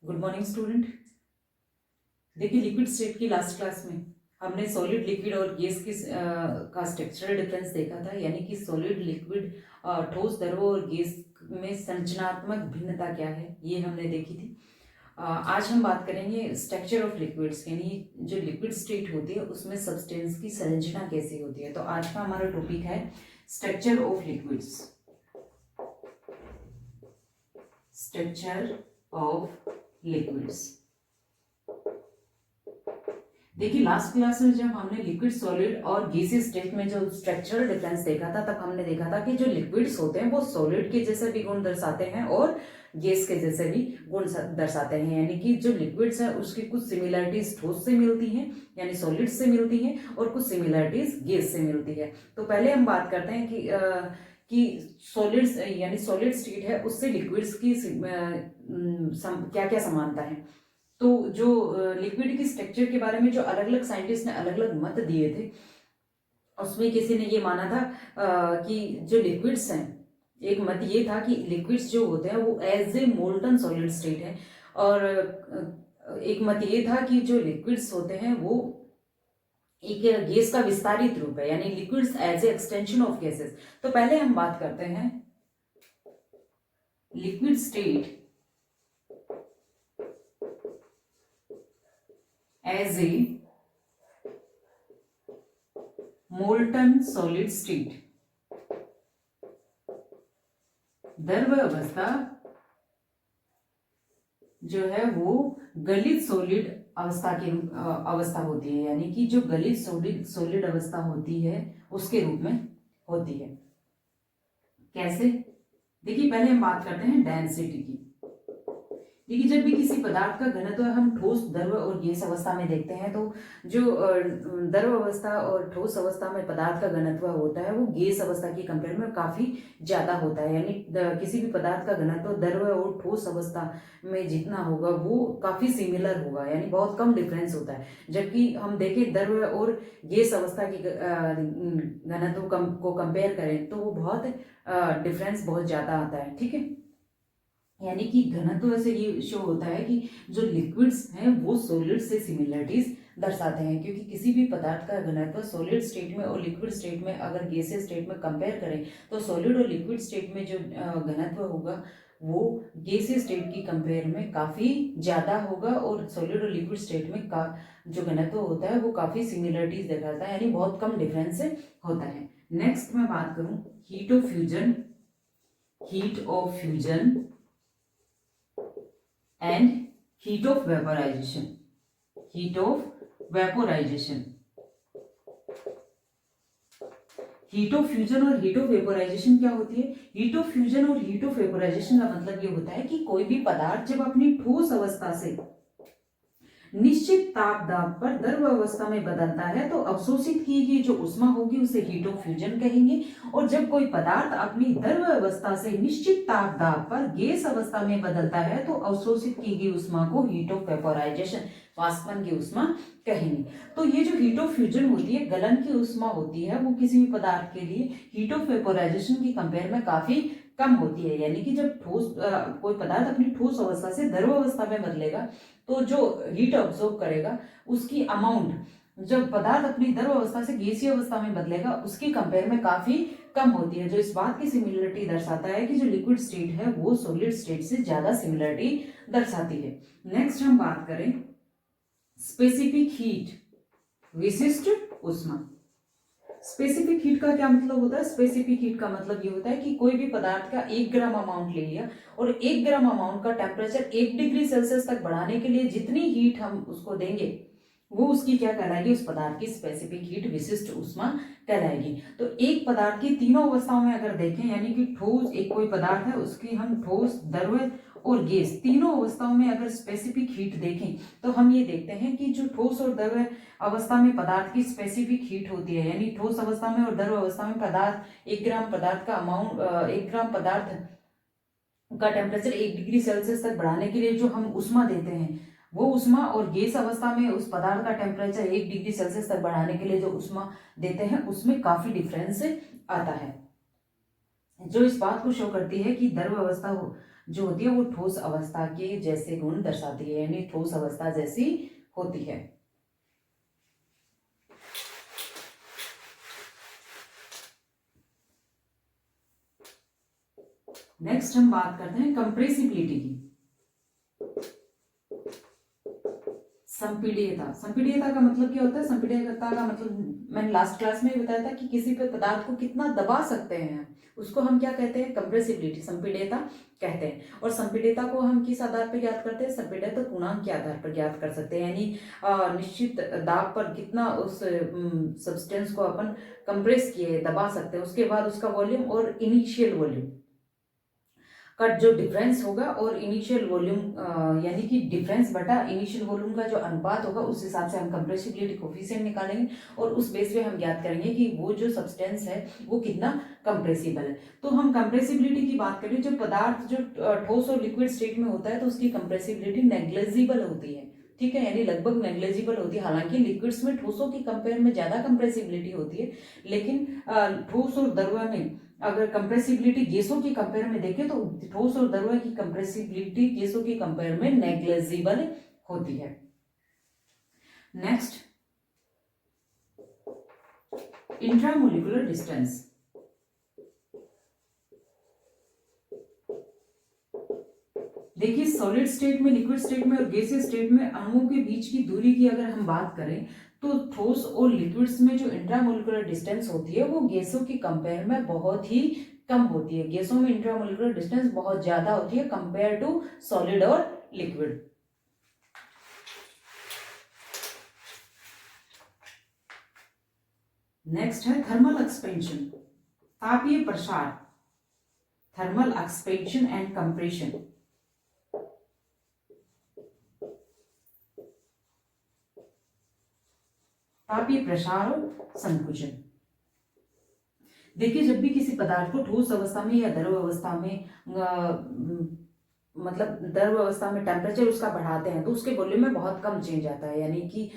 Good morning student. देखिए, liquid state की last class में हमने सॉलिड लिक्विड और गैस की का स्ट्रक्चरल डिफरेंस देखा था, यानी कि सॉलिड लिक्विड ठोस द्रव और गैस में संरचनात्मक भिन्नता क्या है, ये हमने देखी थी। आज हम बात करेंगे स्ट्रक्चर ऑफ लिक्विड्स, यानी जो लिक्विड स्टेट होती है उसमें सब्सटेंस की संरचना कैसी होती है। तो आज का हमारा टॉपिक है structure of liquids. Structure of liquids. देखिए, लास्ट क्लास में जब हमने लिक्विड सॉलिड और गैसियस स्टेट में जो स्ट्रक्चरल डिफरेंस देखा था, तब हमने देखा था कि जो लिक्विड्स होते हैं वो सॉलिड के जैसे भी गुण दर्शाते हैं और गैस के जैसे भी गुण दर्शाते हैं। यानी कि जो लिक्विड्स है उसकी कुछ सिमिलरिटीज ठोस से मिलती हैं, यानी सॉलिड से मिलती हैं, और कुछ सिमिलरिटीज गैस से मिलती है। तो पहले हम बात करते हैं कि सॉलिड्स यानी सॉलिड स्टेट है उससे लिक्विड्स की क्या क्या समानता है। तो जो लिक्विड की स्ट्रक्चर के बारे में जो अलग अलग साइंटिस्ट ने अलग अलग मत दिए थे, उसमें किसी ने ये माना था कि जो लिक्विड्स हैं, एक मत ये था कि लिक्विड्स जो होते हैं वो as a molten solid state है, और एक मत ये था कि जो लिक्विड्स होते हैं वो एक गैस का विस्तारित रूप है, यानी liquids as a extension of gases. तो पहले हम बात करते हैं liquid state as a molten solid state. द्रव अवस्था जो है वो गलित सॉलिड अवस्था होती है, यानी कि जो गलित सॉलिड अवस्था होती है उसके रूप में होती है। कैसे? देखिए, पहले हम बात करते हैं डेंसिटी की। देखिए, जब भी किसी पदार्थ का घनत्व हम ठोस, द्रव और गैस अवस्था में देखते हैं, तो जो द्रव अवस्था और ठोस अवस्था में पदार्थ का घनत्व होता है वो गैस अवस्था की कंपेयर में काफी ज्यादा होता है। यानी किसी भी पदार्थ का घनत्व द्रव और ठोस अवस्था में जितना होगा वो काफी सिमिलर होगा, यानी बहुत कम डिफरेंस होता है। जबकि हम देखें द्रव और गैस अवस्था की घनत्व को कंपेयर करें तो वो बहुत डिफरेंस बहुत ज्यादा आता है। ठीक है, यानी कि घनत्व से ये शो होता है कि जो लिक्विड्स हैं वो सॉलिड से सिमिलरिटीज दर्शाते हैं, क्योंकि किसी भी पदार्थ का घनत्व सॉलिड स्टेट में और लिक्विड स्टेट में अगर गैसियस स्टेट में कंपेयर करें तो सॉलिड और लिक्विड स्टेट में जो घनत्व होगा वो गैसियस स्टेट की कंपेयर में काफी ज्यादा होगा, और सॉलिड और लिक्विड स्टेट में का जो घनत्व होता है वो काफी सिमिलरिटीज दिखाता है, यानी बहुत कम डिफरेंस होता है। नेक्स्ट मैं बात करूं heat of fusion. Heat of fusion and heat of vaporization. Heat of vaporization. Heat of fusion और हीट ऑफ वेपोराइजेशन क्या होती है? हीट ऑफ फ्यूजन और हीट ऑफ वेपोराइजेशन का मतलब ये होता है कि कोई भी पदार्थ जब अपनी ठोस अवस्था से निश्चित ताप दाब पर द्रव अवस्था में बदलता है तो अवशोषित की गई जो ऊष्मा होगी उसे हीट ऑफ फ्यूजन कहेंगे। और जब कोई पदार्थ अपनी द्रव अवस्था से निश्चित ताप दाब पर गैस अवस्था में बदलता है तो अवशोषित की गई ऊष्मा को हीट ऑफ वेपोराइजेशन, वाष्पन की ऊष्मा कहेंगे। तो ये जो हीट ऑफ फ्यूजन होती है, गलन की ऊष्मा होती है, वो किसी भी पदार्थ के लिए हीट ऑफ वेपोराइजेशन की कंपेयर में काफी कम होती है। यानी कि जब ठोस कोई पदार्थ अपनी ठोस अवस्था से द्रव अवस्था में बदलेगा तो जो हीट ऑब्जॉर्व करेगा उसकी अमाउंट, जब पदार्थ अपनी द्रव अवस्था से गैसीय अवस्था में बदलेगा उसकी कंपेयर में काफी कम होती है, जो इस बात की सिमिलरिटी दर्शाता है कि जो लिक्विड स्टेट है वो सॉलिड स्टेट से ज्यादा सिमिलरिटी दर्शाती है। नेक्स्ट हम बात करें स्पेसिफिक हीट, विशिष्ट ऊष्मा। स्पेसिफिक हीट का क्या मतलब होता है? स्पेसिफिक हीट का मतलब ये होता है कि कोई भी पदार्थ का 1 ग्राम अमाउंट ले लिया और 1 ग्राम अमाउंट का टेम्परेचर 1 डिग्री सेल्सियस तक बढ़ाने के लिए जितनी हीट हम उसको देंगे वो उसकी क्या कहलाएगी? उस पदार्थ की स्पेसिफिक हीट, विशिष्ट ऊष्मा कहलाएगी। तो एक पदार्थ की तीनों अवस्थाओं में अगर देखें, यानी कि ठोस, एक कोई पदार्थ है उसकी हम ठोस, द्रव और गैस तीनों अवस्थाओं में अगर स्पेसिफिक हीट देखें तो हम ये देखते हैं कि जो ठोस और द्रव अवस्था में पदार्थ की स्पेसिफिक हीट होती है, यानी ठोस अवस्था में और द्रव अवस्था में पदार्थ 1 ग्राम पदार्थ का अमाउंट 1 ग्राम पदार्थ का टेम्परेचर 1 डिग्री सेल्सियस तक बढ़ाने के लिए जो हम ऊष्मा देते हैं वो ऊष्मा, और गैस अवस्था में उस पदार्थ का टेम्परेचर 1 डिग्री सेल्सियस तक बढ़ाने के लिए जो ऊष्मा देते हैं उसमें काफी डिफरेंस आता है, जो इस बात को शो करती है कि द्रव अवस्था जो होती है वो ठोस अवस्था के जैसे गुण दर्शाती है, यानी ठोस अवस्था जैसी होती है। नेक्स्ट हम बात करते हैं कंप्रेसिबिलिटी की। संपीड्यता, संपीड्यता का मतलब क्या होता है? संपीड्यता का मतलब मैंने लास्ट क्लास में बताया था कि किसी पे पदार्थ को कितना दबा सकते हैं, उसको हम क्या कहते हैं? कंप्रेसिबिलिटी, संपीड्यता कहते हैं। और संपीड्यता को हम किस आधार पर ज्ञात करते हैं? संपीड्यता पूर्णांक के आधार पर ज्ञात कर सकते हैं, यानी निश्चित दाब पर कितना उस सब्सटेंस को अपन कंप्रेस किए दबा सकते हैं, उसके बाद उसका वॉल्यूम और इनिशियल वॉल्यूम का जो डिफरेंस होगा और इनिशियल वॉल्यूम यानी कि डिफरेंस बटा इनिशियल वॉल्यूम का जो अनुपात होगा, उस हिसाब से हम कंप्रेसिबिलिटी कोफिशिएंट निकालेंगे और उस बेस पे हम ज्ञात करेंगे कि वो जो सब्सटेंस है वो कितना कंप्रेसिबल है। तो हम कंप्रेसिबिलिटी की बात करें, जो पदार्थ जो ठोस और लिक्विड स्टेट में होता है तो उसकी कंप्रेसिबिलिटी नेग्लेजिबल होती है, ठीक है, यानी लगभग नेग्लेजिबल होती है। हालांकि लिक्विड्स में ठोसों की कंपेयर में ज्यादा कंप्रेसिबिलिटी होती है, लेकिन ठोस और द्रव्य में अगर कंप्रेसिबिलिटी गैसों की कंपेयर में देखें तो ठोस और द्रव्य की कंप्रेसिबिलिटी गैसों की कंपेयर में नेग्लेजिबल होती है। Next, intramolecular distance. देखिए, सॉलिड स्टेट में, लिक्विड स्टेट में और गैसीय स्टेट में अणुओं के बीच की दूरी की अगर हम बात करें तो ठोस और लिक्विड्स में जो इंट्रामोलिकुलर डिस्टेंस होती है वो गैसों की कंपेयर में बहुत ही कम होती है। गैसों में इंट्रामोलिकुलर डिस्टेंस बहुत ज्यादा होती है कंपेयर टू सॉलिड और लिक्विड। नेक्स्ट है थर्मल एक्सपेंशन, तापीय प्रसार, थर्मल एक्सपेंशन एंड कंप्रेशन। तापीय प्रसार और संकुचन। देखिए, जब भी किसी पदार्थ को ठोस अवस्था में या द्रव अवस्था में मतलब द्रव अवस्था में टेम्परेचर उसका बढ़ाते हैं तो उसके वॉल्यूम में बहुत कम चेंज आता है, यानी कि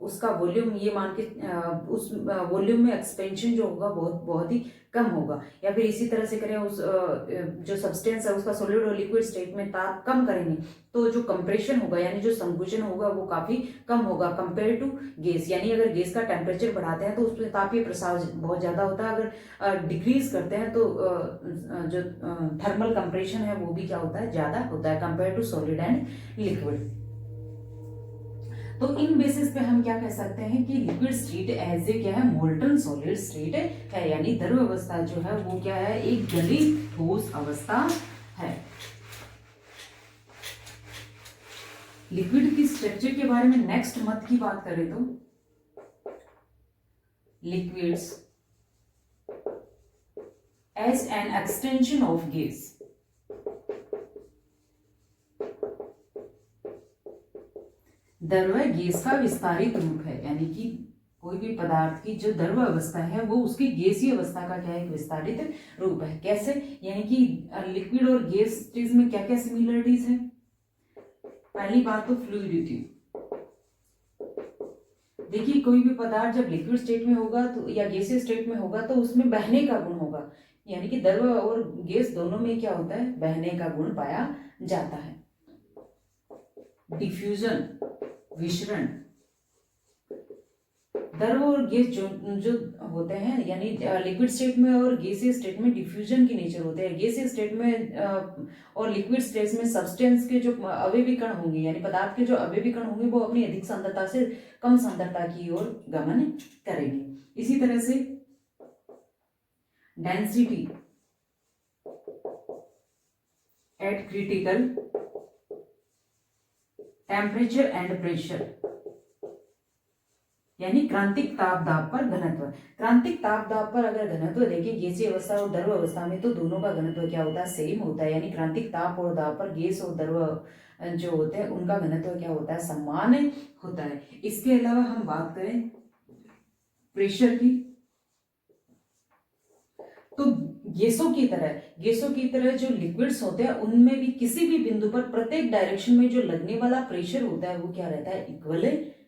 उसका वॉल्यूम ये मान के उस वॉल्यूम में एक्सपेंशन जो होगा बहुत ही कम होगा। या फिर इसी तरह से करें, उस जो सब्सटेंस है उसका सॉलिड और लिक्विड स्टेट में ताप कम करेंगे तो जो कंप्रेशन होगा यानी जो संकुचन होगा वो काफी कम होगा कंपेयर टू गैस। यानी अगर गैस का टेम्परेचर बढ़ाते हैं तो उसमें तापीय प्रसार बहुत ज्यादा होता है, अगर डिक्रीज करते हैं तो जो थर्मल कंप्रेशन है वो भी क्या होता है? ज्यादा होता है compare to solid and liquid. तो इन बेसिस पे हम क्या कह सकते हैं कि लिक्विड स्टेट एज ए क्या है? मोल्टन सॉलिड स्टेट है, यानी द्रव अवस्था जो है वो क्या है? एक गली ठोस अवस्था है। लिक्विड की स्ट्रक्चर के बारे में नेक्स्ट मत की बात करें तो liquids as an extension of gas, द्रव्य गैस का विस्तारित रूप है, यानी कि कोई भी पदार्थ की जो द्रव्य अवस्था है वो उसकी गैसीय अवस्था का क्या है? एक विस्तारित रूप है। कैसे? यानी कि लिक्विड और गैस स्टेज में क्या क्या सिमिलरिटीज है? पहली बात तो फ्लूइडिटी। देखिए, कोई भी पदार्थ जब लिक्विड स्टेट में होगा तो या गैसीय स्टेट में होगा तो उसमें बहने का गुण होगा, यानी कि द्रव और गैस दोनों में क्या होता है? बहने का गुण पाया जाता है। डिफ्यूजन, विसरण। द्रव और गैस जो होते हैं यानी लिक्विड स्टेट में और गैसीय स्टेट में डिफ्यूजन के नेचर होते हैं। गैसीय स्टेट में और लिक्विड स्टेट में सब्सटेंस के जो अवयवी कण होंगे यानी पदार्थ के जो अवयवी कण होंगे वो अपनी अधिक सांद्रता से कम सांद्रता की ओर गमन करेंगे। इसी तरह से density at critical temperature and pressure, यानी क्रांतिक ताप दाब पर घनत्व। क्रांतिक ताप दाब पर अगर घनत्व देखें गैसीय अवस्था और द्रव अवस्था में तो दोनों का घनत्व क्या होता है? सेम होता है, यानी क्रांतिक ताप और दाब पर गैस और द्रव जो होते हैं उनका घनत्व क्या होता है? समान होता है। इसके अलावा हम बात करें प्रेशर की तो गैसों की तरह जो लिक्विड्स होते हैं उनमें भी किसी भी बिंदु पर प्रत्येक डायरेक्शन में जो लगने वाला प्रेशर होता है वो क्या रहता है? इक्वल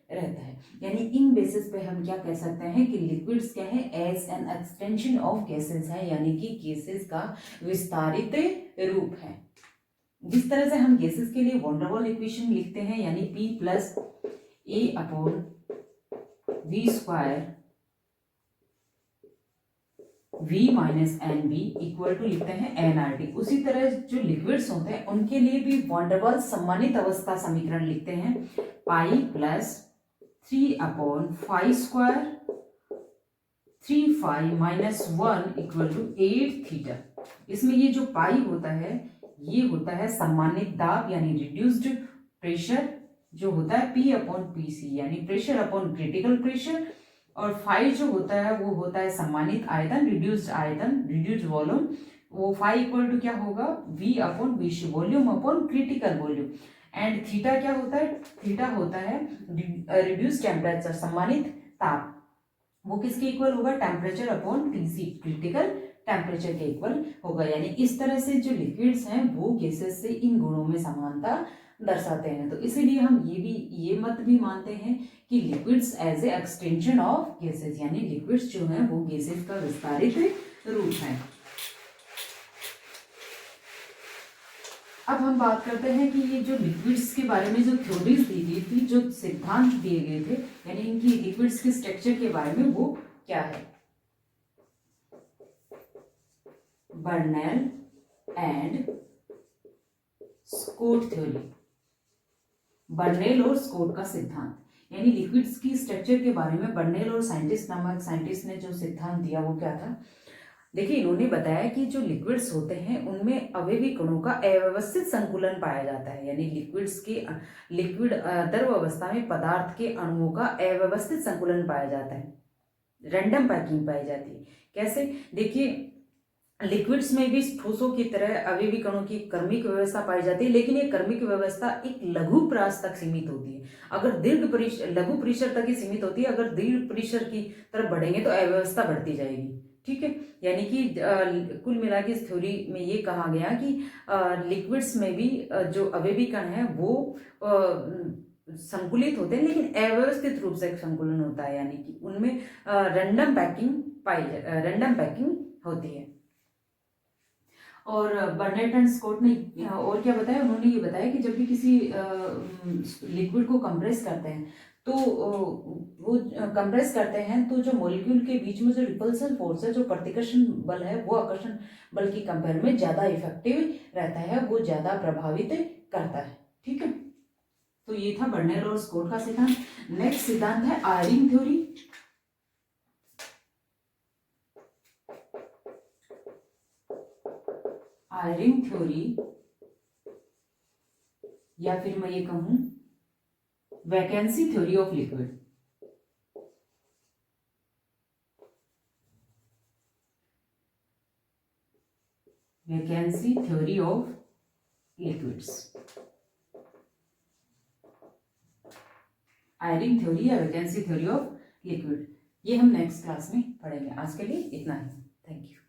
रहता है। यानी इन बेसिस पे हम क्या कह सकते हैं कि लिक्विड्स क्या है, as an extension of gases है, यानी कि गैसेस का विस्तारित रूप है। जिस तरह से हम गैसेस के लिए वॉन डेर वाल इक्वेशन लिखते हैं, यानी P plus A upon V square V minus n b equal to लिखते हैं NRT, उसी तरह जो लिक्विड्स होते हैं उनके लिए भी वॉन डेर वाल सम्मानित अवस्था समीकरण लिखते हैं pi plus 3 upon 5 square 3 5 minus 1 equal to 8 theta. इसमें ये जो पाई होता है ये होता है सम्मानित दाब यानी रिड्यूस्ड प्रेशर जो होता है P अपॉन PC यानी प्रेशर अपॉन क्रिटिकल प्रेशर, और 5 जो होता है वो होता है सम्मानित आयतन रिड्यूस्ड वॉल्यूम। वो 5 इक्वल टू क्या होगा V upon wish volume upon critical volume. And theta क्या होता है, थीटा होता है रिड्यूस्ड टेम्परेचर सम्मानित ताप, वो किसके इक्वल होगा, temperature upon TC critical temperature के इक्वल होगा। यानी इस तरह से जो लिक्विड्स हैं वो गैसेस से इन गुणों में समानता दर्शाते हैं। तो इसीलिए हम ये मत भी मानते हैं कि liquids as a extension of gases, यानी लिक्विड्स जो हैं वो गैसेस का विस्तारित रूप है। अब हम बात करते हैं कि ये जो लिक्विड्स के बारे में जो थ्योरीज दी गई थी, जो सिद्धांत दिए गए थे, यानी इनकी लिक्विड्स के स्ट्रक्चर के बारे में वो क्या है। Bernoulli and Scott theory, Bernoulli और स्कोट का सिद्धांत, यानी लिक्विड्स की स्ट्रक्चर के बारे में बर्नौली और साइंटिस्ट ने जो सिद्धांत दिया वो क्या था। देखिए इन्होंने बताया कि जो लिक्विड्स होते हैं उनमें अवयवी कणों का अव्यवस्थित संकुलन पाया जाता है, यानी लिक्विड द्रव अवस्था में पदार्थ के अणुओं का अव्यवस्थित संकुलन पाया जाता है, रैंडम पैकिंग पाई जाती है। कैसे, देखिए लिक्विड्स में भी ठोसों की तरह अवयवी कणों की क्रमिक व्यवस्था पाई जाती है, लेकिन ये क्रमिक व्यवस्था एक लघु प्रास तक सीमित होती है। अगर लघु परिसर तक ही सीमित होती है, अगर दीर्घ परिसर की तरफ बढ़ेंगे तो अव्यवस्था बढ़ती जाएगी। ठीक है, यानी कि कुल मिला के इस थ्योरी में ये कहा गया कि लिक्विड्स में भी जो अवयवी कण है वो संकुलित होते हैं, लेकिन अव्यवस्थित रूप से संकुलन होता है, यानी कि उनमें रैंडम पैकिंग होती है। और बर्नौली एंड स्कोट ने और क्या बताया, उन्होंने ये बताया कि जब भी किसी लिक्विड को कंप्रेस करते हैं तो वो कंप्रेस करते हैं तो जो मॉलिक्यूल के बीच में जो रिपल्सन फोर्स है, जो प्रतिकर्षण बल है, वो आकर्षण बल की कंपेयर में ज्यादा इफेक्टिव रहता है, वो ज्यादा प्रभावित करता है। ठीक है, तो ये था बर्नौली और स्कोट का सिद्धांत। नेक्स्ट सिद्धांत है आयरिंग थ्योरी। आयरिंग थ्योरी, या फिर मैं ये कहूं vacancy theory of liquid. Vacancy theory of liquids, Eyring theory या वैकेंसी थ्योरी ऑफ लिक्विड, ये हम नेक्स्ट क्लास में पढ़ेंगे। आज के लिए इतना ही, थैंक यू।